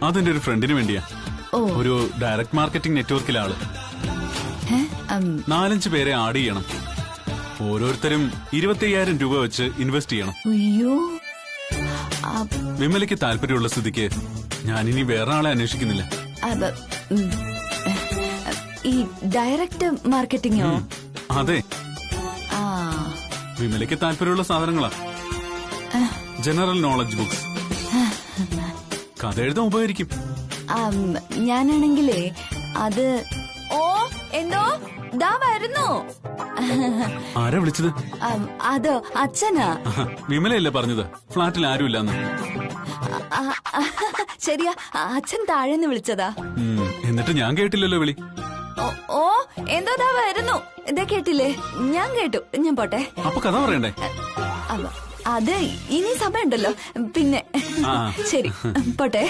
അതെന്റെ ഒരു ഫ്രണ്ടിന് വേണ്ടിയാ. ഒരു ഡയറക്ട് മാർക്കറ്റിംഗ് നെറ്റ്വർക്കിലെ ആള്. 4-5 പേരെ ആഡ് ചെയ്യണം. ഓരോരുത്തരും 25,000 രൂപ വെച്ച് ഇൻവെസ്റ്റ് ചെയ്യണം. വിമലയ്ക്ക് താല്പര്യമുള്ള സ്ഥിതിക്ക് ഞാനിനി വേറെ ആളെ അന്വേഷിക്കുന്നില്ല. ഈ ഡയറക്റ്റ് മാർക്കറ്റിംഗോ? അതെ. വിമലയ്ക്ക് താല്പര്യമുള്ള സാധനങ്ങളാ. General knowledge books. കഥ എഴുതാൻ ഉപകരിക്കും. ഞാനാണെങ്കിലേ അത് എന്തോ ദാ വരുന്നു. ആരാ വിളിച്ചത്? അതോ അച്ഛനാ. വിമലയല്ലേ പറഞ്ഞത് ഫ്ലാറ്റിൽ ആരുമില്ലെന്ന്? ശരിയാ, അച്ഛൻ താഴേന്ന് വിളിച്ചതാ. എന്നിട്ട് ഞാൻ കേട്ടില്ലല്ലോ വിളി. എന്തോ ദാ വരുന്നു. ഇതേ കേട്ടില്ലേ? ഞാൻ കേട്ടു. ഞാൻ പോട്ടെ. അപ്പൊ കഥ പറയണ്ടേ? അത് ഇനി സമയമുണ്ടല്ലോ. പിന്നെ ശരി, പോട്ടെ.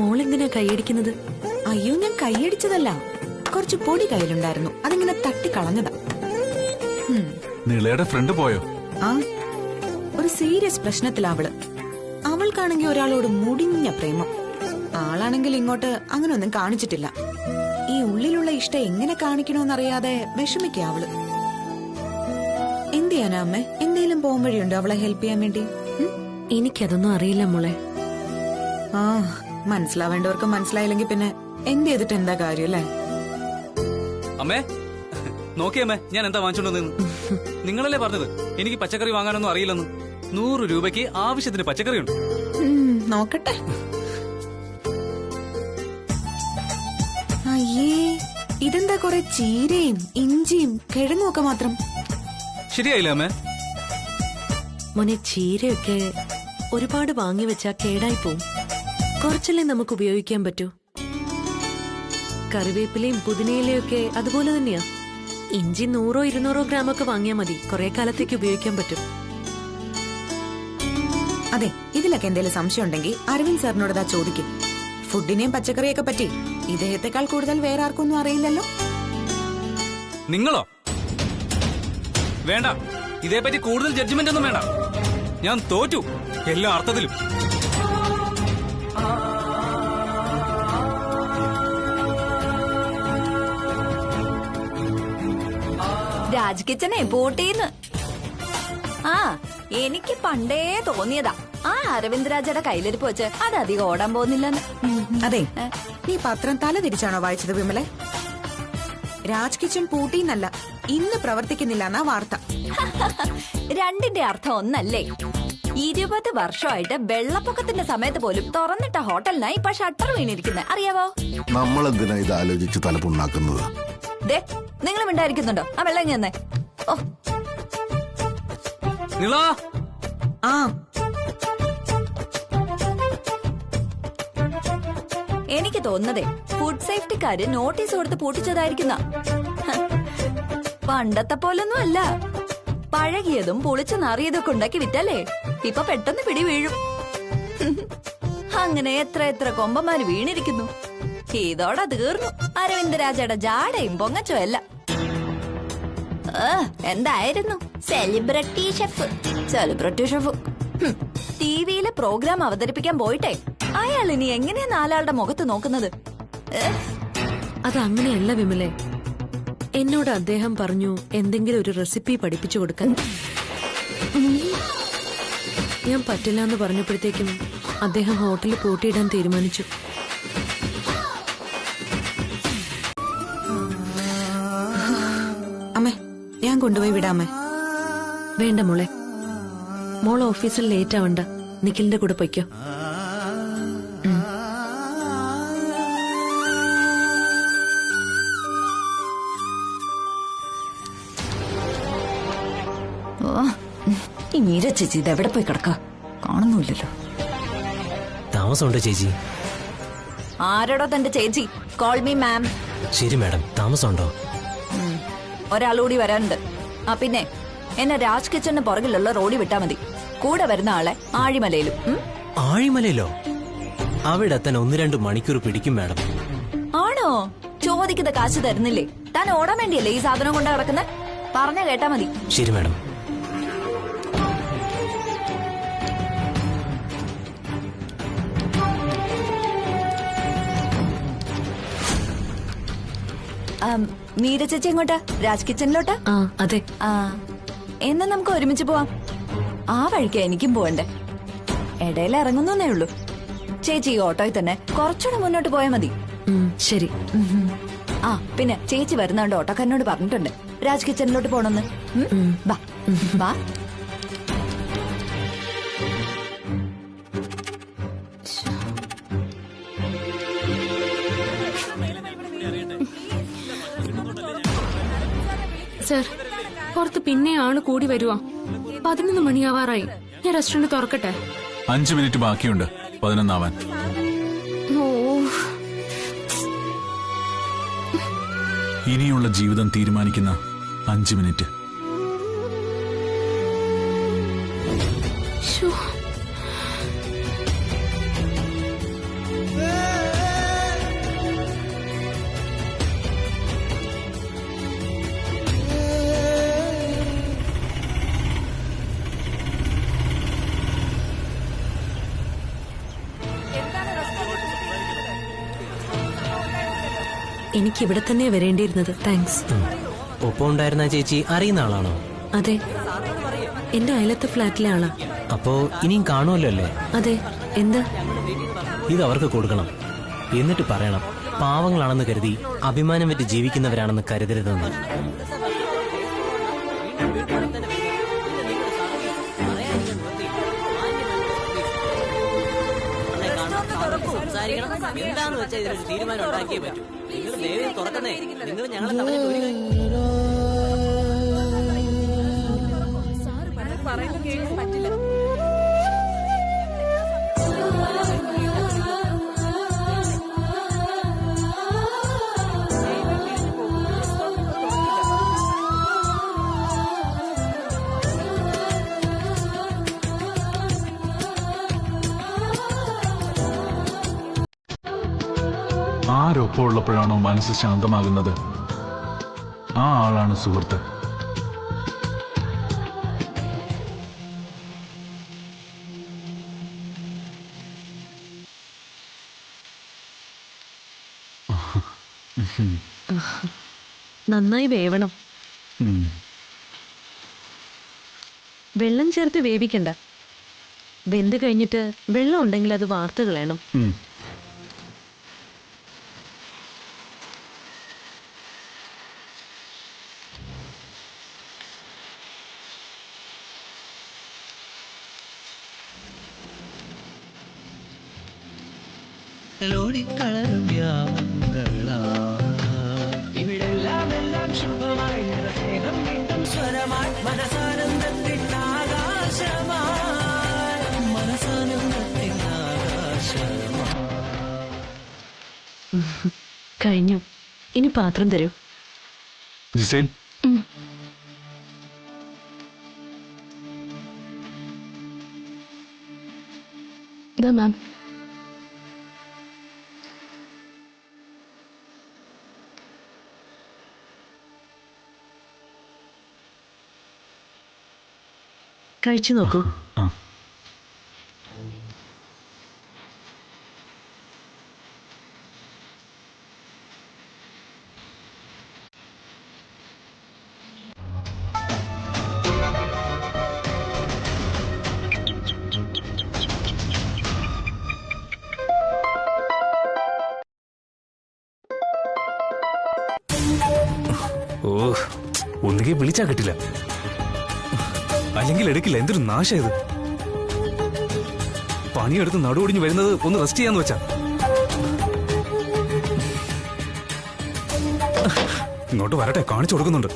മോളെന്തിനാ കൈയടിക്കുന്നത്? അയ്യോ, ഞാൻ കൈയടിച്ചതല്ല. കുറച്ച് പൊടി കയ്യിലുണ്ടായിരുന്നു, അതിങ്ങനെ തട്ടിക്കളഞ്ഞതാ. നിളയുടെ ഫ്രണ്ട് പോയോ? ആ, ഒരു സീരിയസ് പ്രശ്നത്തിലാ അവള്. അവൾക്കാണെങ്കിൽ ഒരാളോട് മുടിഞ്ഞ പ്രേമം. ആളാണെങ്കിൽ ഇങ്ങോട്ട് അങ്ങനെ ഒന്നും കാണിച്ചിട്ടില്ല. ഈ ഉള്ളിലുള്ള ഇഷ്ടം എങ്ങനെ കാണിക്കണോന്നറിയാതെ വിഷമിക്കുക അവള്. എന്ത് ചെയ്യാനാ അമ്മേ? എന്തേലും പോകുമ്പോഴുണ്ടോ അവളെ ഹെൽപ്പ് ചെയ്യാൻ വേണ്ടി? എനിക്കതൊന്നും അറിയില്ല മോളെ. ആ, മനസ്സിലാവേണ്ടവർക്ക് മനസ്സിലായില്ലെങ്കിൽ പിന്നെ എന്ത് ചെയ്തിട്ട് എന്താ കാര്യം അല്ലേ? അമ്മേ നോക്കിയമ്മേ, ഞാൻ എന്താ വാങ്ങിച്ചോണ്ടെന്ന്. നിങ്ങളല്ലേ പറഞ്ഞത് എനിക്ക് പച്ചക്കറി വാങ്ങാനൊന്നും അറിയില്ലെന്ന്. 100 രൂപയ്ക്ക് ആവശ്യത്തിന് പച്ചക്കറി ഉണ്ട്. നോക്കട്ടെ. അയ്യേ, ഇതെന്താ കുറെ ചീരയും ഇഞ്ചിയും കിഴങ്ങും ഒക്കെ മാത്രം. ശരിയായില്ലേ അമ്മേ? മോനെ, ചീരയൊക്കെ ഒരുപാട് വാങ്ങി വെച്ചാ കേടായി പോവും. കുറച്ചല്ലേ നമുക്ക് ഉപയോഗിക്കാൻ പറ്റൂ. കറിവേപ്പിലയും പുതിനയിലയൊക്കെ അതുപോലെ തന്നെയാ. ഇഞ്ചി 100-200 ഗ്രാമൊക്കെ വാങ്ങിയാൽ മതി, കുറെ കാലത്തേക്ക് ഉപയോഗിക്കാൻ പറ്റും. അതെ, ഇതിലൊക്കെ എന്തെങ്കിലും സംശയം ഉണ്ടെങ്കിൽ അരവിന്ദ് സാറിനോട് ചോദിക്കും. ഫുഡിനെയും പച്ചക്കറിയൊക്കെ പറ്റി ഇദ്ദേഹത്തെക്കാൾ കൂടുതൽ വേറെ ആർക്കൊന്നും അറിയില്ലല്ലോ. നിങ്ങളോ? വേണ്ട, ഇതേപ്പറ്റി കൂടുതൽ ജഡ്ജ്മെന്റ് ഒന്നും വേണ്ട. ഞാൻ തോറ്റു എല്ലാ അർത്ഥത്തിലും. രാജ് കിച്ചനെ പോട്ടീന്ന്. എനിക്ക് പണ്ടേ തോന്നിയതാ ആ അരവിന്ദ് രാജയുടെ കയ്യിലിരിപ്പ് വെച്ച് അത് അധികം ഓടാൻ പോകുന്നില്ലെന്ന്. അതെ, നീ പത്രം തല തിരിച്ചാണോ വായിച്ചത് വിമലെ? രാജ് കിച്ചൻ പൂട്ടിന്നല്ല, ഇന്ന് പ്രവർത്തിക്കുന്നില്ല എന്നാ വാർത്ത. രണ്ടിന്റെ അർത്ഥം ഒന്നല്ലേ? 20 വർഷമായിട്ട് വെള്ളപ്പൊക്കത്തിന്റെ സമയത്ത് പോലും തുറന്നിട്ട ഹോട്ടലിനായി ഇപ്പൊ ഷട്ടർ വീണിരിക്കുന്നത് അറിയാവോ? നമ്മളെന്തിനാ ഇത് ആലോചിച്ച് തലപ്പുണ്ണാക്കുന്നത്? നിങ്ങൾ മിണ്ടായിരിക്കുന്നുണ്ടോ? ആ വെള്ളം ഇങ്ങനെ. ഓ എനിക്ക് തോന്നുന്നതേ ഫുഡ് സേഫ്റ്റിക്കാര് നോട്ടീസ് കൊടുത്ത് പൂട്ടിച്ചതായിരിക്കുന്ന. പണ്ടത്തെ പോലൊന്നും അല്ല. പഴകിയതും പൊളിച്ചു നാറിയതൊക്കെ ഉണ്ടാക്കി വിറ്റല്ലേ ഇപ്പൊ പെട്ടെന്ന് പിടി വീഴും. അങ്ങനെ എത്ര കൊമ്പന്മാര് വീണിരിക്കുന്നു. ഇതോടെ തീർന്നു അരവിന്ദ് രാജയുടെ ജാടയും പൊങ്ങച്ചോ എല്ലാം. എന്തായിരുന്നു സെലിബ്രിറ്റി ഷെഫ്. ടിവിയിലെ പ്രോഗ്രാം അവതരിപ്പിക്കാൻ പോയിട്ടേ അയാൾ ഇനി എങ്ങനെയാ 4 ആളുടെ മുഖത്ത് നോക്കുന്നത്? അതങ്ങനെയല്ല വിമലെ. എന്നോട് അദ്ദേഹം പറഞ്ഞു എന്തെങ്കിലും ഒരു റെസിപ്പി പഠിപ്പിച്ചു കൊടുക്കാൻ. ഞാൻ പറ്റില്ല എന്ന് പറഞ്ഞപ്പോഴത്തേക്കും അദ്ദേഹം ഹോട്ടലിൽ പൂട്ടിയിടാൻ തീരുമാനിച്ചു. അമ്മേ, ഞാൻ കൊണ്ടുപോയി വിടാമേ. വേണ്ട മോളെ, മോൾ ഓഫീസിൽ ലേറ്റ് ആവണ്ട. നിഖിലിന്റെ കൂടെ പൊയ്ക്കോ. ഈ മീര ചേച്ചി ഇത് എവിടെ പോയി കിടക്ക? കാണുന്നുമില്ലല്ലോ. താമസമുണ്ടോ ചേച്ചി? ആരോടോ തന്റെ ചേച്ചി? Call me ma'am. ശരി മാഡം, താമസമുണ്ടോ? ഒരാളുകൂടി വരാനുണ്ട്. ആ പിന്നെ എന്നെ രാജ് കിച്ചണിന് പുറകിലുള്ള റോഡിൽ വിട്ടാ മതി. കൂടെ വരുന്ന ആളെ ആഴിമലയിലും. ആഴിമലയിലോ? അവിടെ എത്താൻ 1-2 മണിക്കൂർ പിടിക്കും മാഡം. ആണോ? ചോദിക്കുന്ന കാശ് തരുന്നില്ലേ? താൻ ഓടാൻ വേണ്ടിയല്ലേ ഈ സാധനം കൊണ്ട് കിടക്കുന്നത്? പറഞ്ഞ കേട്ടാ മതി. ശരി മാഡം. മീര ചേച്ചി എങ്ങോട്ടാ? രാജ് കിച്ചണിലോട്ടാ? ആ അതെ. ആ എന്നാ നമുക്ക് ഒരുമിച്ച് പോവാം. ആ വഴിക്ക് എനിക്കും പോവണ്ടേ. ഇടയിൽ ഇറങ്ങുന്നേ ഉള്ളൂ. ചേച്ചി ഈ ഓട്ടോയിൽ തന്നെ കുറച്ചുകൂടെ മുന്നോട്ട് പോയാൽ മതി. ശരി. ആ പിന്നെ ചേച്ചി വരുന്നോണ്ട് ഓട്ടോക്കാരനോട് പറഞ്ഞിട്ടുണ്ട് രാജ് കിച്ചണിലോട്ട് പോണെന്ന്. ബാ ബാ. സർ, പുറത്ത് പിന്നെ ആള് കൂടി വരുവാ. 11 മണിയാവാറായി. ഞാൻ റെസ്റ്റോറന്റ് തുറക്കട്ടെ? 5 മിനിറ്റ് ബാക്കിയുണ്ട് 11 ആവാൻ. ഓ, ഇനിയുള്ള ജീവിതം തീരുമാനിക്കുന്ന 5 മിനിറ്റ്. ശ്ശോ. എനിക്ക് ഇവിടെ തന്നെ വരേണ്ടിയിരുന്നത്. താങ്ക്സ്. ഒപ്പം ഉണ്ടായിരുന്ന ചേച്ചി അറിയുന്ന ആളാണോ? അതെ, എന്റെ അയലത്തെ ഫ്ലാറ്റിലെ ആളാ. അപ്പോ ഇനിയും കാണുമല്ലോ അല്ലേ? അതെ. എന്താ? ഇത് അവർക്ക് കൊടുക്കണം. എന്നിട്ട് പറയണം, പാവങ്ങളാണെന്ന് കരുതി അഭിമാനം വെച്ച് ജീവിക്കുന്നവരാണെന്ന് കരുതരുതെന്ന്. എന്താന്ന് വെച്ചാൽ ഇതിനൊരു തീരുമാനം ഉണ്ടാക്കിയേ പറ്റൂ. നിങ്ങൾ ദയവ് തുറക്കുന്നേ. നിങ്ങൾ ഞങ്ങളെ തമ്മിൽ ഒരു പറ്റില്ല. ആരൊപ്പം ഉള്ളപ്പോഴാണോ മനസ്സ് ശാന്തമാകുന്നത്, ആ ആളാണ് സുഹൃത്ത്. നന്നായി വേവണം. വെള്ളം ചേർത്ത് വേവിക്കണ്ട. വെന്ത് കഴിഞ്ഞിട്ട് വെള്ളം ഉണ്ടെങ്കിൽ അത് വാർത്ത് കളയണം. കഴിഞ്ഞു. ഇനി പാത്രം തരൂ. ജിസേൽ, ഇതാ മാം. കഴിച്ചു നോക്കൂ. ഓ, ഒന്നുകിൽ വിളിച്ചാ കിട്ടില്ല, അല്ലെങ്കിൽ എടുക്കില്ല. എന്തൊരു നാശം ഇത്. പണിയെടുത്ത് നടുവൊടിഞ്ഞ് വരുന്നത് ഒന്ന് റെസ്റ്റ് ചെയ്യാന്ന് വെച്ചാ. ഇങ്ങോട്ട് വരട്ടെ, കാണിച്ചു കൊടുക്കുന്നുണ്ട്.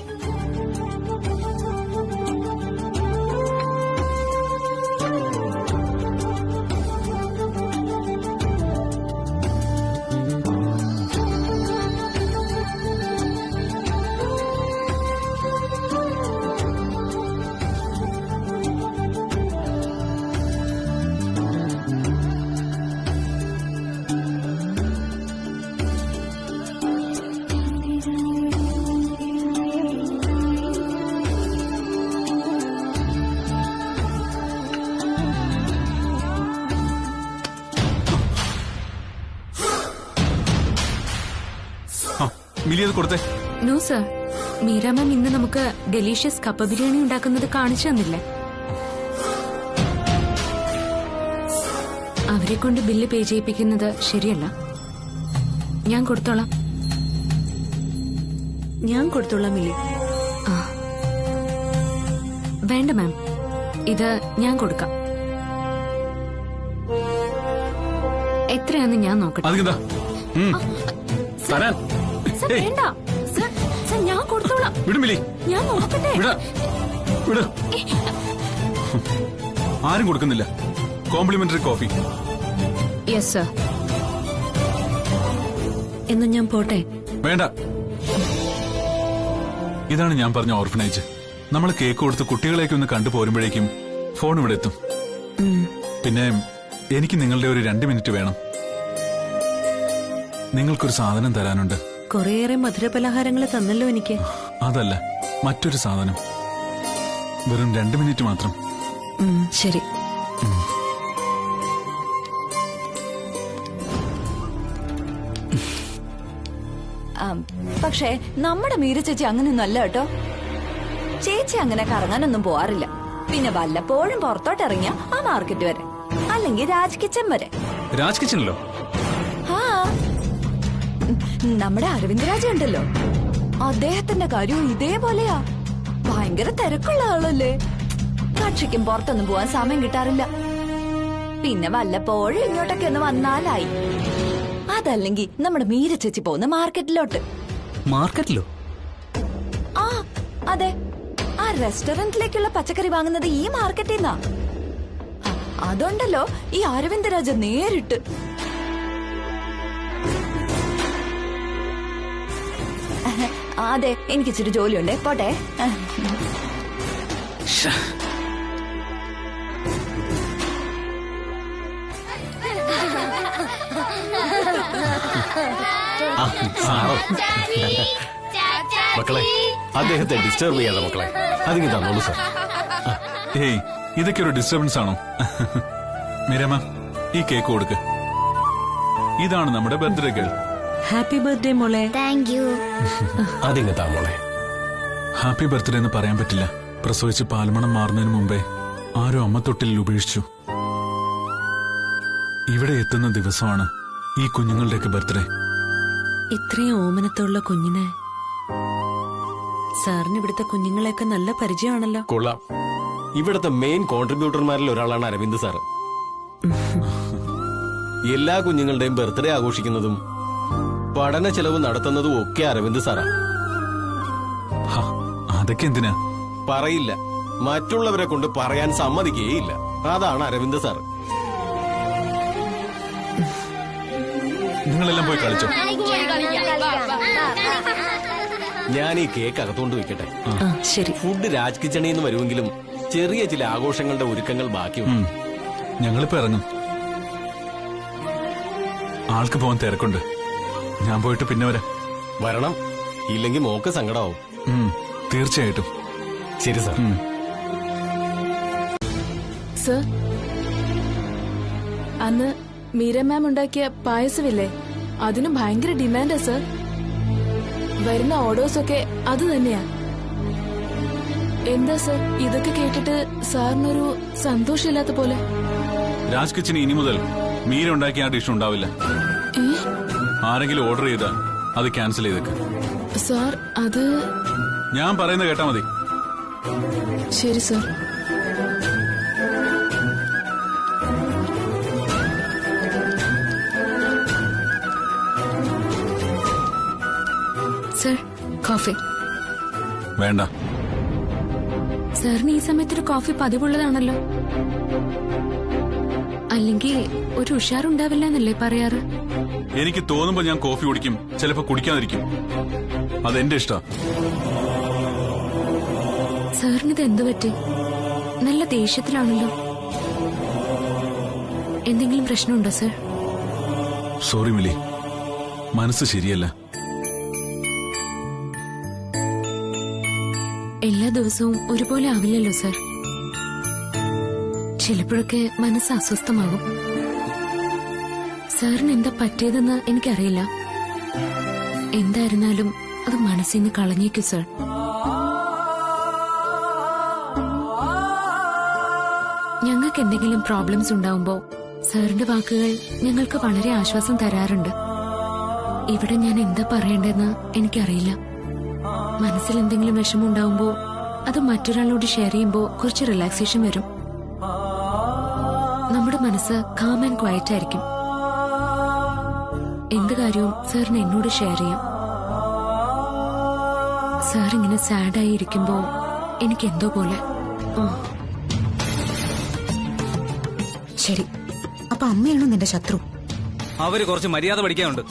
മിലി അത് കൊടുത്തേ. നോ സർ, മീര മാം ഇന്ന് നമുക്ക് ഡെലീഷ്യസ് കപ്പ ബിരിയാണി ഉണ്ടാക്കുന്നത് കാണിച്ചു തന്നില്ലേ? അവരെ കൊണ്ട് ബില്ല് പേ ചെയ്യിപ്പിക്കുന്നത് ശരിയല്ല. ഞാൻ കൊടുത്തോളാം. ഞാൻ കൊടുത്തോളാം മിലി. വേണ്ട മാം, ഇത് ഞാൻ കൊടുക്കാം. എത്രയാന്ന് ഞാൻ നോക്കട്ടെ. അതെന്താ തരാൻ? സർ വേണ്ട സർ, സർ ഞാൻ കൊടുത്തോളാം. വിടും മിലി, ഞാൻ നോക്കട്ടെ. വിട്. ആരും കൊടുക്കുന്നില്ല. Complimentary coffee. Yes sir. എന്നാ ഞാൻ പോട്ടെ. വേണ്ട. ഇതാണ് ഞാൻ പറഞ്ഞ ഓർഫനേജ്. നമ്മൾ കേക്ക് കൊടുത്ത് കുട്ടികളെയൊക്കെ ഒന്ന് കണ്ടു പോരുമ്പോഴേക്കും ഫോൺ ഇവിടെ എത്തും. പിന്നെ എനിക്ക് നിങ്ങളുടെ ഒരു 2 മിനിറ്റ് വേണം. നിങ്ങൾക്കൊരു സാധനം തരാനുണ്ട്. കുറേയേറെ മധുരപലഹാരങ്ങൾ തന്നല്ലോ എനിക്ക്. അതല്ല, മറ്റൊരു സാധനം. വെറും 2 മിനിറ്റ് മാത്രം. ശരി. പക്ഷേ നമ്മുടെ മീര ചേച്ചി അങ്ങനെയൊന്നും അല്ല കേട്ടോ. ചേച്ചി അങ്ങനെ കറങ്ങാനൊന്നും പോവാറില്ല. പിന്നെ വല്ലപ്പോഴും പുറത്തോട്ട് ഇറങ്ങിയ ആ മാർക്കറ്റ് വരെ, അല്ലെങ്കിൽ രാജ് കിച്ചൻ വരെ. രാജ് കിച്ചനിലോ? ആ, നമ്മുടെ അരവിന്ദ് രാജ ഉണ്ടല്ലോ, അദ്ദേഹത്തിന്റെ കാര്യവും ഇതേപോലെയാ. ഭയങ്കര തിരക്കുള്ള ആളല്ലേ. കക്ഷിക്കും പുറത്തൊന്നും പോവാൻ സമയം കിട്ടാറില്ല. പിന്നെ വല്ലപ്പോഴും ഇങ്ങോട്ടൊക്കെ ഒന്ന് വന്നാലായി. അതല്ലെങ്കിൽ നമ്മുടെ മീര ചേച്ചി പോകുന്ന മാർക്കറ്റിലോട്ട്. മാർക്കറ്റിലോ? ആ അതെ, ആ റെസ്റ്റോറന്റിലേക്കുള്ള പച്ചക്കറി വാങ്ങുന്നത് ഈ മാർക്കറ്റിൽ നിന്നാ. അതുണ്ടല്ലോ ഈ അരവിന്ദ് രാജ നേരിട്ട്. അതെ, എനിക്ക് ഇച്ചിരി ജോലിയുണ്ടേ, പോട്ടെ. മക്കളെ, അദ്ദേഹത്തെ ഡിസ്റ്റർബ് ചെയ്യാതെ മക്കളെ. അതിങ്ങ് തന്നോളൂ സാർ. ഏയ്, ഇതൊക്കെ ഒരു ഡിസ്റ്റർബൻസ് ആണോ? മീരമ്മ, ഈ കേക്ക് കൊടുക്ക്. ഇതാണ് നമ്മുടെ ബർത്ത്ഡേ ഗേൾ. ഹാപ്പി ബർത്ത്ഡേ മോളെ. Thank you. അതിങ്ങ് താ മോളെ. ഹാപ്പി ബർത്ത്ഡേ എന്ന് പറയാൻ പറ്റില്ല. പ്രസവിച്ച് പാൽമണം മാറുന്നതിന് മുമ്പേ ആരോ അമ്മ തൊട്ടിലിൽ ഉപേക്ഷിച്ചു. ഇവിടെ എത്തുന്ന ദിവസമാണ് ഈ കുഞ്ഞുങ്ങളുടെയൊക്കെ ബർത്ത്ഡേ. ഇത്രയും ഓമനത്തുള്ള കുഞ്ഞിനെ. സാറിന് ഇവിടുത്തെ കുഞ്ഞുങ്ങളെയൊക്കെ നല്ല പരിചയമാണല്ലോ. കൊള്ളാം. ഇവിടുത്തെ മെയിൻ കോൺട്രിബ്യൂട്ടർമാരിൽ ഒരാളാണ് അരവിന്ദ് സാറ്. എല്ലാ കുഞ്ഞുങ്ങളുടെയും ബർത്ത്ഡേ ആഘോഷിക്കുന്നതും പഠന ചെലവ് നടത്തുന്നതും ഒക്കെ അരവിന്ദ് സാറാ. അതൊക്കെ എന്തിനാ? പറയില്ല. മറ്റുള്ളവരെ കൊണ്ട് പറയാൻ സമ്മതിക്കുകയില്ല. അതാണ് അരവിന്ദ് സാറ്. നിങ്ങളെല്ലാം പോയി കളിച്ചോ. ഞാൻ ഈ കേക്ക് അകത്തോണ്ട് വെക്കട്ടെ. ശരി. ഫുഡ് രാജ് കിച്ചണിൽ നിന്ന് വരുമെങ്കിലും ചെറിയ ചില ആഘോഷങ്ങളുടെ ഒരുക്കങ്ങൾ ബാക്കിയുണ്ട്. ഞങ്ങളിപ്പോ ഇറങ്ങും. ആൾക്ക് പോകാൻ തിരക്കുണ്ട്. ഞാൻ പോയിട്ട് പിന്നെ വരാം. വരണം, ഇല്ലെങ്കിൽ മോക്ക് സങ്കടമാവും. തീർച്ചയായിട്ടും. ശരി സാർ. സർ, അന്ന് മീര മാം ഉണ്ടാക്കിയ പായസമില്ലേ, അതിന് ഭയങ്കര ഡിമാൻഡാ സർ. വരുന്ന ഓർഡേഴ്സ് ഒക്കെ അത് തന്നെയാ. എന്താ സർ ഇതൊക്കെ കേട്ടിട്ട് സാറിനൊരു സന്തോഷമില്ലാത്ത പോലെ? രാജ് കിച്ചന് ഇനി മുതൽ മീര ഉണ്ടാക്കിയ ആ ഡിഷ് ഉണ്ടാവില്ല. ആരെങ്കിലും ഓർഡർ ചെയ്താ അത് ക്യാൻസൽ ചെയ്തേക്ക്. സാർ അത് ഞാൻ പറയുന്നത് കേട്ടാ മതി. ശരി സർ. സർ, കോഫി വേണ്ട. സാറിന് ഈ സമയത്തൊരു കോഫി പതിവുള്ളതാണല്ലോ. അല്ലെങ്കിൽ ഒരു ഉഷാറുണ്ടാവില്ല എന്നല്ലേ പറയാറ്? എനിക്ക് തോന്നുമ്പോ ഞാൻ കോഫി കുടിക്കും, ചിലപ്പോ കുടിക്കാതിരിക്കും. അതെന്റെ ഇഷ്ടം. സാറിനിത് എന്തു പറ്റി? നല്ല ദേഷ്യത്തിലാണല്ലോ. എന്തെങ്കിലും പ്രശ്നമുണ്ടോ സർ? സോറി മിലി, മനസ്സ് ശരിയല്ല. എല്ലാ ദിവസവും ഒരുപോലെ ആവില്ലല്ലോ സർ. ചിലപ്പോഴൊക്കെ മനസ്സ് അസ്വസ്ഥമാകും. സാറിന് എന്താ പറ്റിയതെന്ന് എനിക്കറിയില്ല. എന്തായിരുന്നാലും അത് മനസ്സിൽ നിന്ന് കളഞ്ഞേക്കൂ സർ. ഞങ്ങൾക്ക് എന്തെങ്കിലും പ്രോബ്ലംസ് ഉണ്ടാവുമ്പോ സാറിന്റെ വാക്കുകൾ ഞങ്ങൾക്ക് വളരെ ആശ്വാസം തരാറുണ്ട്. ഇവിടെ ഞാൻ എന്താ പറയേണ്ടതെന്ന് എനിക്കറിയില്ല. മനസ്സിൽ എന്തെങ്കിലും വിഷമം ഉണ്ടാവുമ്പോ അത് മറ്റൊരാളോട് ഷെയർ ചെയ്യുമ്പോ കുറച്ച് റിലാക്സേഷൻ വരും. നമ്മുടെ മനസ്സ് കാം ആൻഡ് ക്വയറ്റ് ആയിരിക്കും. എന്ത് കാര്യവും സാറിന് എന്നോട് ഷെയർ ചെയ്യാം. സാർ ഇങ്ങനെ സാഡായി ഇരിക്കുമ്പോ എനിക്ക് എന്തോ പോലെ. ശരി, അപ്പൊ അമ്മയാണോ നിന്റെ ശത്രു? അവര് കുറച്ച് മര്യാദ പഠിക്കാനുണ്ട്.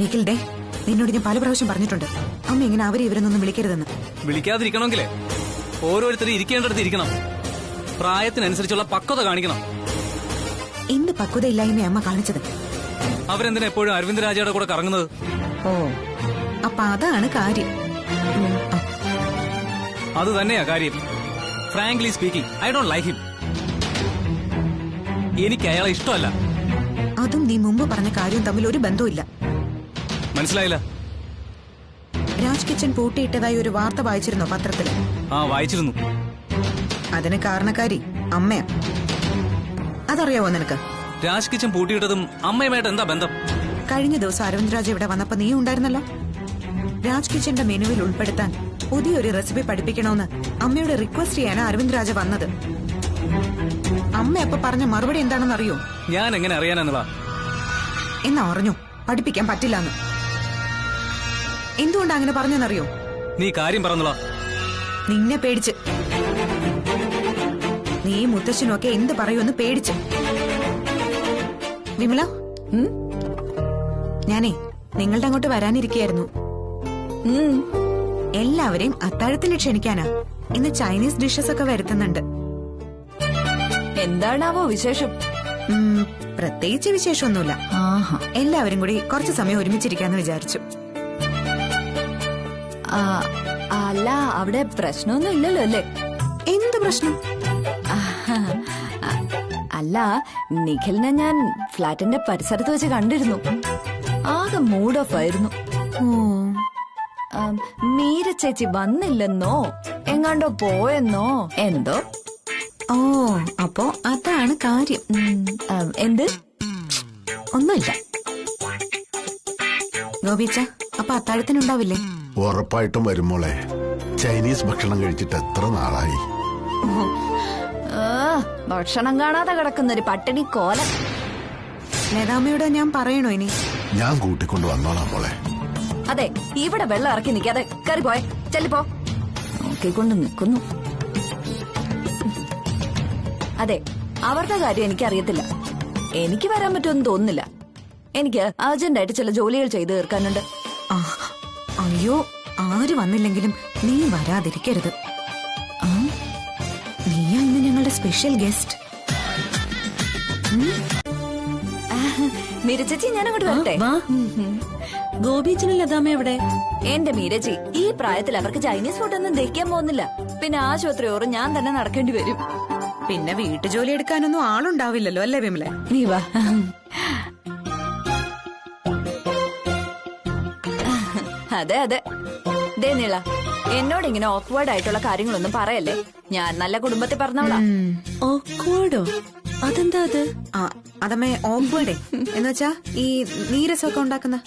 നിഖിൽ ഡേ, നിന്നോട് ഞാൻ പല പ്രാവശ്യം പറഞ്ഞിട്ടുണ്ട് അമ്മ ഇങ്ങനെ അവരെ ഇവരൊന്നും വിളിക്കരുതെന്ന്. വിളിക്കാതിരിക്കണമെങ്കിലേ ഓരോരുത്തരും ഇരിക്കേണ്ടടുത്ത് ഇരിക്കണം. പ്രായത്തിനനുസരിച്ചുള്ള പക്വത കാണിക്കണം. എന്ത് പക്വതയില്ലായ്മ അമ്മ കാണിച്ചത്? അവരെന്തിനാ എപ്പോഴും അരവിന്ദ് രാജയുടെ കൂടെ കറങ്ങുന്നത്? ഓ, അപ്പൊ അതാണ് കാര്യം. അത് തന്നെയാ കാര്യം. Frankly speaking, I don't like him. എനിക്ക് അയാളെ ഇഷ്ടമല്ല. അതും നീ മുമ്പ് പറഞ്ഞ കാര്യവും തമ്മിൽ ഒരു ബന്ധവുമില്ല. മനസ്സിലായില്ല? രാജ് കിച്ചൻ പൂട്ടിയിട്ടതായി ഒരു വാർത്ത വായിച്ചിരുന്നോ പത്രത്തില്? ആ, വായിച്ചിരുന്നു. അതിന് കാരണക്കാരി അമ്മയാ. അതറിയാവോ നിനക്ക്? രാജ് കിച്ചൻ പൂട്ടിയിട്ടതും അമ്മയുമായിട്ട് എന്താ ബന്ധം? കഴിഞ്ഞ ദിവസം അരവിന്ദ് രാജ് ഇവിടെ വന്നപ്പോ നീ ഉണ്ടായിരുന്നല്ലോ. രാജ് കിച്ചന്റെ മെനുവിൽ ഉൾപ്പെടുത്താൻ പുതിയൊരു റെസിപ്പി പഠിപ്പിക്കണമെന്ന് അമ്മയോട് റിക്വസ്റ്റ് ചെയ്യാനാണ് അരവിന്ദ് രാജ വന്നത്. അമ്മ അപ്പൊ പറഞ്ഞ മറുപടി എന്താണെന്ന് അറിയോ? ഞാൻ എങ്ങനെ അറിയാനെന്നതാ? എന്നാ അറിഞ്ഞു പഠിപ്പിക്കാൻ പറ്റില്ലെന്ന്. എന്തുകൊണ്ടാ അങ്ങനെ പറഞ്ഞെന്നറിയോ? നീ കാര്യം പറഞ്ഞതാ. നിന്നെ പേടിച്ച്. നീ മുത്തശ്ശനൊക്കെ എന്ത് പറയുമെന്ന് പേടിച്ച്. വിമല, ഞാനേ നിങ്ങളുടെ അങ്ങോട്ട് വരാനിരിക്കുകയായിരുന്നു. എല്ലാവരെയും അത്താഴത്തിന് ക്ഷണിക്കാനാ. ഇന്ന് ചൈനീസ് ഡിഷസ് ഒക്കെ വരുത്തുന്നുണ്ട്. എന്താണാവോ വിശേഷം? പ്രത്യേകിച്ച് വിശേഷമൊന്നുമില്ല. എല്ലാവരും കൂടി കുറച്ചു സമയം ഒരുമിച്ചിരിക്കാന്ന് വിചാരിച്ചു. അല്ല, അവിടെ പ്രശ്നമൊന്നും ഇല്ലല്ലോ അല്ലേ? എന്ത് പ്രശ്നം? അല്ല, നിഖിലിനെ ഞാൻ ഫ്ലാറ്റിന്റെ പരിസരത്ത് വെച്ച് കണ്ടിരുന്നു. ആകെ മൂഡ് ഓഫ് ആയിരുന്നു. മീര ചേച്ചി വന്നില്ലെന്നോ എങ്ങാണ്ടോ പോയെന്നോ എന്തോ. ഓ, അപ്പോ അതാണ് കാര്യം. എന്ത്? ഒന്നുമില്ല. ഗോപിച്ച, അപ്പൊ അത്താഴത്തിനുണ്ടാവില്ലേ? ഉറപ്പായിട്ടും വരുമ്പോളെ. ചൈനീസ് ഭക്ഷണം കഴിച്ചിട്ട് എത്ര നാളായി. ഭക്ഷണം കാണാതെ കിടക്കുന്നൊരു പട്ടിണി കോലം. നേതാമ്മയോട് ഞാൻ പറയണോ ഇനി? ഞാൻ കൂട്ടിക്കൊണ്ട് വന്നോളാം മോളെ. അതെ, ഇവിടെ വെള്ളം ഇറക്കി നിൽക്കാതെ കയറി പോയെ. ചെല്ലിപ്പോ. നോക്കിക്കൊണ്ട് നിൽക്കുന്നു. അതെ, അവരുടെ കാര്യം എനിക്കറിയത്തില്ല. എനിക്ക് വരാൻ പറ്റുമെന്ന് തോന്നുന്നില്ല. എനിക്ക് അർജന്റായിട്ട് ചില ജോലികൾ ചെയ്തു തീർക്കാനുണ്ട്. അയ്യോ, ആര് വന്നില്ലെങ്കിലും നീ വരാതിരിക്കരുത്. നീയാ ഇന്ന് ഞങ്ങളുടെ സ്പെഷ്യൽ ഗസ്റ്റ്. മീരച്ചേച്ചി, ഞാൻ അങ്ങോട്ട് വരട്ടെ? ഗോപിച്ചനും ലതാമ എവിടെ? എന്റെ മീരച്ചി, ഈ പ്രായത്തിൽ അവർക്ക് ചൈനീസ് ഫുഡൊന്നും ദഹിക്കാൻ പോകുന്നില്ല. പിന്നെ ആശുപത്രി ഓറും ഞാൻ തന്നെ നടക്കേണ്ടി വരും. പിന്നെ വീട്ടുജോലി എടുക്കാനൊന്നും ആളുണ്ടാവില്ലല്ലോ അല്ലേ വിമല? നീ വാ. അതെ അതെ. ദേ നീള, എന്നോട് ഇങ്ങനെ ഓക്വേർഡ് ആയിട്ടുള്ള കാര്യങ്ങളൊന്നും പറയല്ലേ. ഞാൻ നല്ല കുടുംബത്തിൽ പറഞ്ഞവളാ. ഓക്വേർഡോ? അതെന്താ അത്? അതമ്മേ ഓക്വേർഡേ എന്നുവെച്ചാ ഈ നീരസമൊക്കെ ഉണ്ടാക്കുന്ന.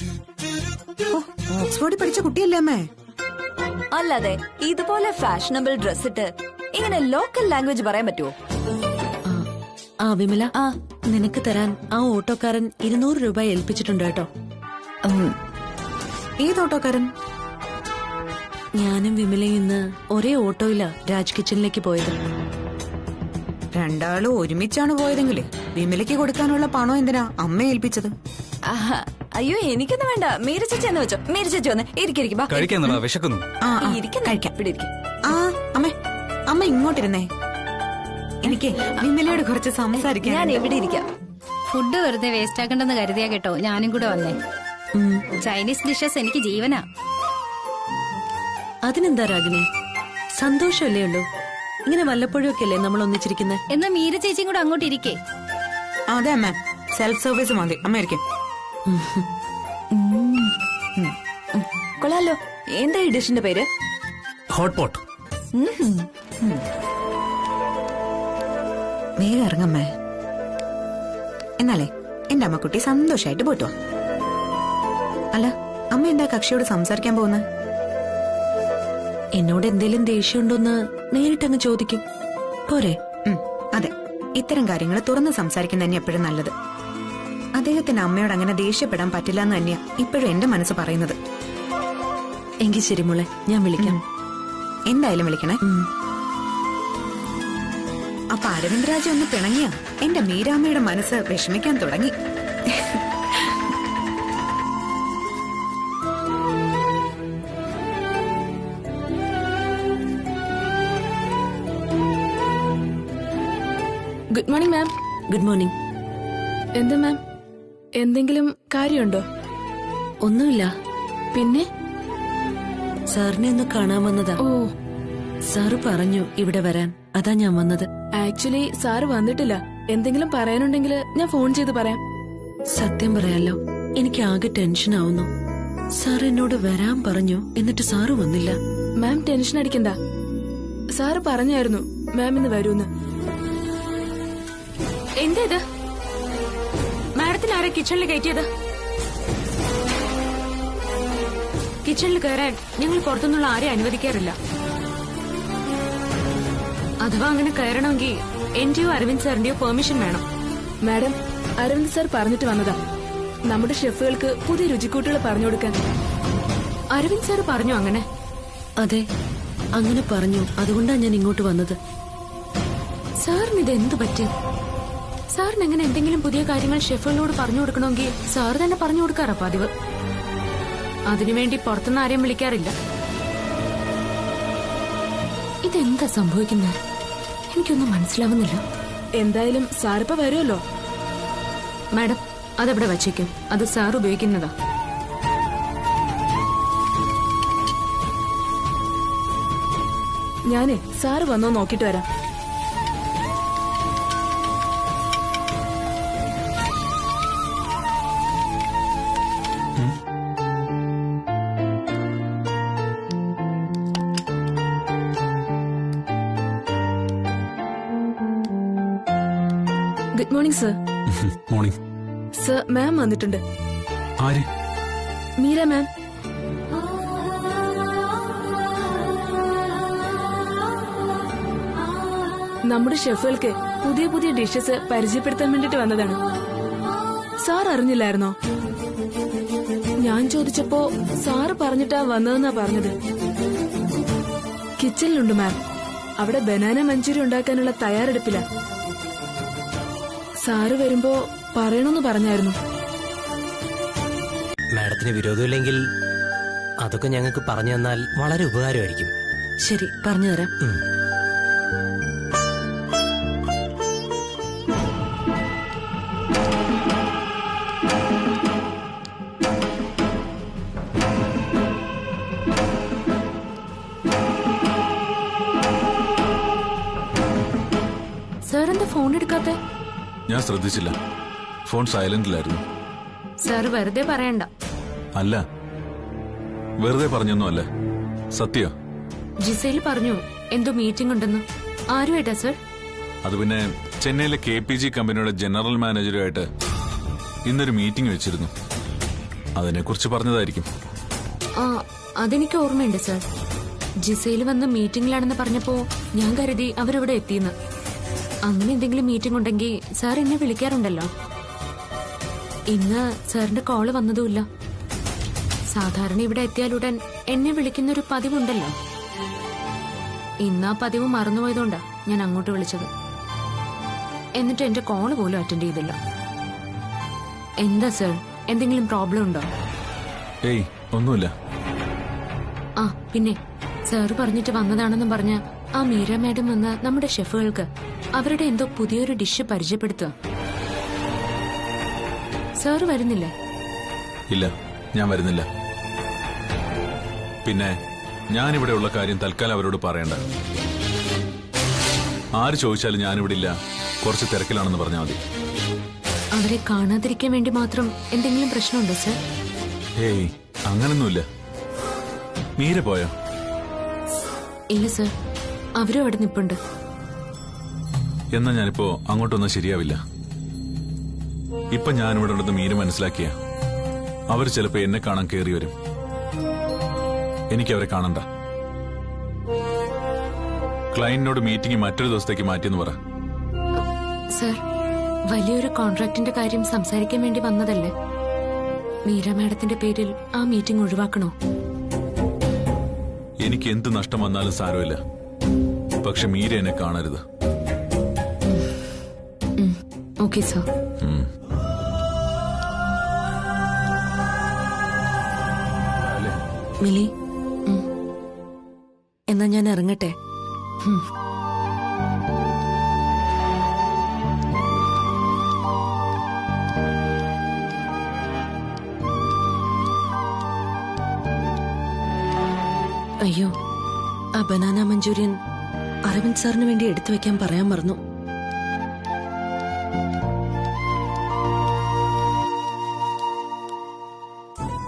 ഓക്സ്ഫോർഡിൽ പഠിച്ച കുട്ടിയല്ലേ അമ്മേ? അല്ലാതെ ഇതുപോലെ ഫാഷനബിൾ ഡ്രസ് ഇട്ട് ഇങ്ങനെ ലോക്കൽ ലാംഗ്വേജ് പറയാൻ പറ്റുമോ? വിമല, നിനക്ക് തരാൻ ആ ഓട്ടോക്കാരൻ 200 രൂപ ഏൽപ്പിച്ചിട്ടുണ്ട് കേട്ടോ. ഏത് ഓട്ടോക്കാരൻ? ഞാനും വിമലയും ഇന്ന് ഒരേ ഓട്ടോയിലാ രാജ് കിച്ചണിലേക്ക് പോയത്. രണ്ടാളും ഒരുമിച്ചാണ് പോയതെങ്കിലേ വിമലയ്ക്ക് കൊടുക്കാനുള്ള പണം എന്തിനാ അമ്മ ഏൽപ്പിച്ചത്? അയ്യോ, എനിക്കൊന്നും വേണ്ട. മീര ചേച്ചി എന്ന് വെച്ചോ. മീര ചേച്ചി വന്ന് ഇരിക്കും. വിശക്കുന്നു. അമ്മേ, അമ്മ ഇങ്ങോട്ടിരുന്നേ. എനിക്ക് വിമലയോട് കുറച്ച് സംസാരിക്കാൻ. ഞാൻ എവിടെ ഇരിക്കാം. ഫുഡ് വെറുതെ വേസ്റ്റ് ആക്കണ്ടെന്ന് കരുതിയാ കേട്ടോ ഞാനും കൂടെ വന്നേ. ചൈനീസ് ഡിഷസ് എനിക്ക് ജീവനാ. അതിനെന്താ രാഗിനി, സന്തോഷമല്ലേ ഉള്ളൂ. ഇങ്ങനെ വല്ലപ്പോഴും ഒക്കെ അല്ലേ നമ്മൾ ഒന്നിച്ചിരിക്കുന്നത്. എന്നാ മീര ചേച്ചിയും കൂടെ അങ്ങോട്ട് ഇരിക്കേ. അതെ അമ്മ, സെൽഫ് സർവീസ് മതി. അമ്മ ഇരിക്കും. കൊള്ളാലോ. എന്താ ഈ ഡിഷിന്റെ പേര്? Hot pot. വേഗം ഇറങ്ങമ്മേ. എന്നാലേ എന്റെ അമ്മക്കുട്ടി സന്തോഷായിട്ട് പോയിട്ടു. അല്ല, അമ്മ എന്താ കക്ഷിയോട് സംസാരിക്കാൻ പോകുന്നത്? എന്നോട് എന്തേലും ദേഷ്യമുണ്ടോന്ന് നേരിട്ടങ്ങ് ചോദിക്കും പോരെ? അതെ, ഇത്തരം കാര്യങ്ങൾ തുറന്ന് സംസാരിക്കുന്ന തന്നെ എപ്പോഴും നല്ലത്. അദ്ദേഹത്തിന് അമ്മയോട് അങ്ങനെ ദേഷ്യപ്പെടാൻ പറ്റില്ല എന്ന് തന്നെയാ ഇപ്പോഴും എന്റെ മനസ്സ് പറയുന്നത്. എങ്കിൽ ശരി മോളെ, ഞാൻ വിളിക്കാം. എന്തായാലും വിളിക്കണേ. അപ്പൊ അരവിന്ദ് രാജ ഒന്ന് പിണങ്ങിയ എന്റെ മീരാമ്മയുടെ മനസ്സ് വിഷമിക്കാൻ തുടങ്ങി. Good morning ma'am. Good morning. എന്താ മാം, എന്തെങ്കിലും കാര്യമുണ്ടോ? ഒന്നുമില്ല. പിന്നെ സാറിനെ ഒന്ന് കാണാൻ വന്നതാ. ഓ, സാറ് പറഞ്ഞു ഇവിടെ വരാൻ, അതാ ഞാൻ വന്നത്. ആക്ച്വലി സാറ് വന്നിട്ടില്ല. എന്തെങ്കിലും പറയാനുണ്ടെങ്കിൽ ഞാൻ ഫോൺ ചെയ്ത് പറയാം. സത്യം പറയാലോ, എനിക്ക് ആകെ ടെൻഷൻ ആവുന്നു. സാർ എന്നോട് വരാൻ പറഞ്ഞു, എന്നിട്ട് സാറ് വന്നില്ല. മാം ടെൻഷൻ അടിക്കണ്ട. സാറ് പറഞ്ഞായിരുന്നു മാം ഇന്ന് വരൂന്ന്. എന്താ ഇത്? മാഡത്തിന് ആരാ കിച്ചണിൽ കയറ്റിയത്? കിച്ചണിൽ കയറാൻ ഞങ്ങൾ പുറത്തുനിന്നുള്ള ആരെയും അനുവദിക്കാറില്ല. അഥവാ അങ്ങനെ കയറണമെങ്കിൽ എന്റെയോ അരവിന്ദ് സാറിന്റെയോ പെർമിഷൻ വേണം. മാഡം, അരവിന്ദ് സാർ പറഞ്ഞിട്ട് വന്നതാ നമ്മുടെ ഷെഫുകൾക്ക് പുതിയ രുചിക്കൂട്ടുകൾ പറഞ്ഞു കൊടുക്കാൻ. അരവിന്ദ് സാർ പറഞ്ഞു അങ്ങനെ? അതെ, അങ്ങനെ പറഞ്ഞു. അതുകൊണ്ടാണ് ഞാൻ ഇങ്ങോട്ട് വന്നത്. സാറിന് ഇത് എന്ത് പറ്റി? സാറിന് എങ്ങനെ എന്തെങ്കിലും പുതിയ കാര്യങ്ങൾ ഷെഫുകളോട് പറഞ്ഞു കൊടുക്കണമെങ്കിൽ സാർ തന്നെ പറഞ്ഞു കൊടുക്കാറാ പതിവ്. അതിനുവേണ്ടി പുറത്തുനിന്ന് ആരെയും വിളിക്കാറില്ല. ഇതെന്താ സംഭവിക്കുന്നത്? എനിക്കൊന്നും മനസ്സിലാവുന്നില്ല. എന്തായാലും സാറിപ്പ വരുമല്ലോ. മാഡം, അതവിടെ വച്ചേക്കും. അത് സാർ ഉപയോഗിക്കുന്നതാ. ഞാനേ സാറ് വന്നോ നോക്കിട്ട് വരാം. Good morning sir. Morning sir, ma'am വന്നിട്ടുണ്ട്. ആര്? മീര മാം. നമ്മുടെ ഷെഫുകൾക്ക് പുതിയ പുതിയ ഡിഷസ് പരിചയപ്പെടുത്താൻ വേണ്ടിട്ട് വന്നതാണ്. സാർ അറിഞ്ഞില്ലായിരുന്നോ? ഞാൻ ചോദിച്ചപ്പോ സാറ് പറഞ്ഞിട്ടാ വന്നതെന്നാ പറഞ്ഞത്. കിച്ചണിലുണ്ട് മാം. അവിടെ ബനാന മഞ്ചൂരി ഉണ്ടാക്കാനുള്ള തയ്യാറെടുപ്പില്ല. സാറ് വരുമ്പോ പറയണമെന്ന് പറഞ്ഞായിരുന്നു. മാഡത്തിന് വിരോധമില്ലെങ്കിൽ അതൊക്കെ ഞങ്ങൾക്ക് പറഞ്ഞു തന്നാൽ വളരെ ഉപകാരമായിരിക്കും. ശരി, പറഞ്ഞു തരാം. സാർ എന്താ ഫോൺ എടുക്കാത്ത? ഞാൻ ശ്രദ്ധിച്ചില്ല. ഫോൺ സൈലന്റിലായിരുന്നു. സാർ വെറുതെ പറയണ്ട. അല്ല, വെറുതെ പറഞ്ഞൊന്നും അല്ല, സത്യ. ജിസയിൽ പറഞ്ഞു എന്തോ മീറ്റിംഗ് ഉണ്ടെന്ന്. ആരുമായിട്ടാ സർ? അത് പിന്നെ ചെന്നൈയിലെ KPG കമ്പനിയുടെ ജനറൽ മാനേജറുമായിട്ട് ഇന്നൊരു മീറ്റിംഗ് വെച്ചിരുന്നു. അതിനെക്കുറിച്ച് പറഞ്ഞതായിരിക്കും. ആ, അതെനിക്ക് ഓർമ്മയുണ്ട് സർ. ജിസയിൽ വന്ന് മീറ്റിംഗിലാണെന്ന് പറഞ്ഞപ്പോ ഞാൻ കരുതി അവരിവിടെ എത്തിയെന്ന്. അങ്ങനെ എന്തെങ്കിലും മീറ്റിംഗ് ഉണ്ടെങ്കിൽ സാർ എന്നെ വിളിക്കാറുണ്ടല്ലോ. ഇന്ന് സാറിന്റെ കോള് വന്നതുമില്ല. സാധാരണ ഇവിടെ എത്തിയാലുടൻ എന്നെ വിളിക്കുന്നൊരു പതിവുണ്ടല്ലോ. ഇന്ന് ആ പതിവ് മറന്നുപോയതുകൊണ്ടാ ഞാൻ അങ്ങോട്ട് വിളിച്ചത്. എന്നിട്ട് എന്റെ കോള് പോലും അറ്റൻഡ് ചെയ്തില്ല. എന്താ സർ, എന്തെങ്കിലും പ്രോബ്ലം ഉണ്ടോ? ഏയ്, ഒന്നുമില്ല. ആ, പിന്നെ സാറ് പറഞ്ഞിട്ട് വന്നതാണെന്നും പറഞ്ഞ ആ മീര മാഡം വന്ന് നമ്മുടെ ഷെഫുകൾക്ക് അവരുടെ എന്തോ പുതിയൊരു ഡിഷ് പരിചയപ്പെടുത്തുക. സാറ് വരുന്നില്ലേ? ഇല്ല, ഞാൻ വരുന്നില്ല. പിന്നെ ഞാനിവിടെ ഉള്ള കാര്യം തൽക്കാലം അവരോട് പറയണ്ട. ആര് ചോദിച്ചാലും ഞാനിവിടെ ഇല്ല, കുറച്ച് തിരക്കിലാണെന്ന് പറഞ്ഞാൽ മതി. അവരെ കാണാതിരിക്കാൻ വേണ്ടി മാത്രം എന്തെങ്കിലും പ്രശ്നമുണ്ടോ സർ? ഏയ്, അങ്ങനൊന്നുമില്ല. മീര പോയോ? ഇല്ല സർ, അവരും അവിടെ നിപ്പുണ്ട്. എന്നാ ഞാനിപ്പോ അങ്ങോട്ടൊന്നും ശരിയാവില്ല. ഇപ്പൊ ഞാനിവിടെ ഉണ്ടെന്ന് മീര മനസ്സിലാക്കിയ അവർ ചിലപ്പോ എന്നെ കാണാൻ കയറി വരും. എനിക്കവരെ കാണണ്ട. ക്ലയന്റിനോട് മീറ്റിംഗ് മറ്റൊരു ദിവസത്തേക്ക് മാറ്റിയെന്ന് പറ. സർ, വലിയൊരു കോൺട്രാക്ടിന്റെ കാര്യം സംസാരിക്കാൻ വേണ്ടി വന്നതല്ലേ? മീര മാഡത്തിന്റെ പേരിൽ ആ മീറ്റിംഗ് ഒഴിവാക്കണോ? എനിക്ക് എന്ത് നഷ്ടം വന്നാലും സാരമില്ല. പക്ഷെ മീര എന്നെ കാണരുത്. Okay sir. മിലി, എന്നാ ഞാൻ ഇറങ്ങട്ടെ. അയ്യോ, ആ ബനാന മഞ്ചൂരിയൻ അരവിന്ദ് സാറിന് വേണ്ടി എടുത്തു വെക്കാൻ പറയാൻ മറന്നു.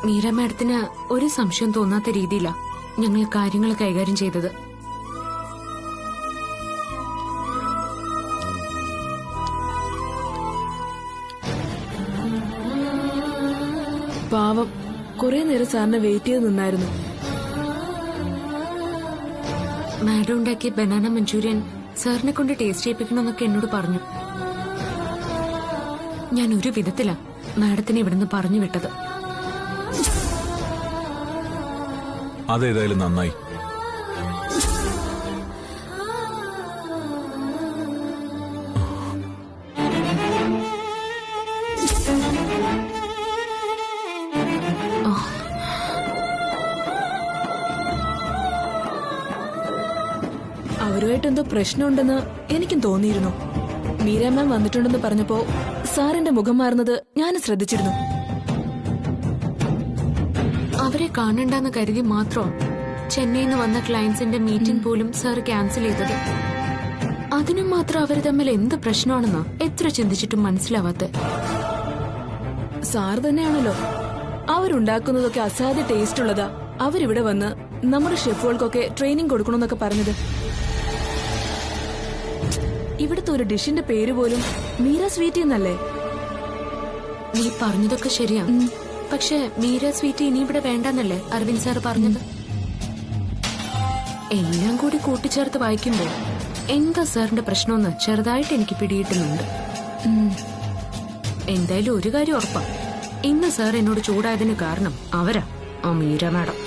മീര മാഡത്തിന് ഒരു സംശയം തോന്നാത്ത രീതിയിലാ ഞങ്ങൾ കാര്യങ്ങൾ കൈകാര്യം ചെയ്തത്. പാവം, കുറെ നേരം സാറിനെ വെയിറ്റ് ചെയ്ത് നിന്നായിരുന്നു. മാഡം ഉണ്ടാക്കിയ ബനാന മഞ്ചൂരിയൻ സാറിനെ കൊണ്ട് ടേസ്റ്റ് ചെയ്യിപ്പിക്കണമെന്നൊക്കെ എന്നോട് പറഞ്ഞു. ഞാൻ ഒരു വിധത്തിലാ മാഡത്തിനെ ഇവിടുന്ന് പറഞ്ഞു വിട്ടത്. അതേതായാലും നന്നായി. അവരുമായിട്ട് എന്തോ പ്രശ്നമുണ്ടെന്ന് എനിക്കും തോന്നിയിരുന്നു. മീര മാം വന്നിട്ടുണ്ടെന്ന് പറഞ്ഞപ്പോ സാറിന്റെ മുഖം മാറുന്നത് ഞാൻ ശ്രദ്ധിച്ചിരുന്നു. അവരെ കാണണ്ടെന്ന് കരുതി മാത്രം ചെന്നൈയിൽ നിന്ന് വന്ന ക്ലയൻസിന്റെ മീറ്റിംഗ് പോലും സാർ ക്യാൻസൽ ചെയ്തത്. അതിനും മാത്രം അവർ തമ്മിൽ എന്ത് പ്രശ്നമാണെന്ന് എത്ര ചിന്തിച്ചിട്ടും മനസ്സിലാവാത്ത. സാർ തന്നെയാണല്ലോ അവരുണ്ടാക്കുന്നതൊക്കെ അസാധ്യ ടേസ്റ്റ് ഉള്ളതാ, അവരിവിടെ വന്ന് നമ്മുടെ ഷെഫുകൾക്കൊക്കെ ട്രെയിനിങ് കൊടുക്കണമെന്നൊക്കെ പറഞ്ഞത്. ഇവിടുത്തെ ഒരു ഡിഷിന്റെ പേര് പോലും മീര സ്വീറ്റി എന്നല്ലേ? നീ പറഞ്ഞതൊക്കെ ശരിയാ, പക്ഷെ മീര സ്വീറ്റി ഇനി ഇവിടെ വേണ്ടെന്നല്ലേ അരവിന്ദ് സാർ പറഞ്ഞത്? എല്ലാം കൂടി കൂട്ടിച്ചേർത്ത് വായിക്കുമ്പോൾ എന്താ സാറിന്റെ പ്രശ്നമെന്ന് ചെറുതായിട്ട് എനിക്ക് പിടിയിട്ടുന്നുണ്ട്. എന്തായാലും ഒരു കാര്യം ഉറപ്പാ, ഇന്ന് സാർ എന്നോട് ചൂടായതിന് കാരണം അവരാ, ആ മീര മാഡം.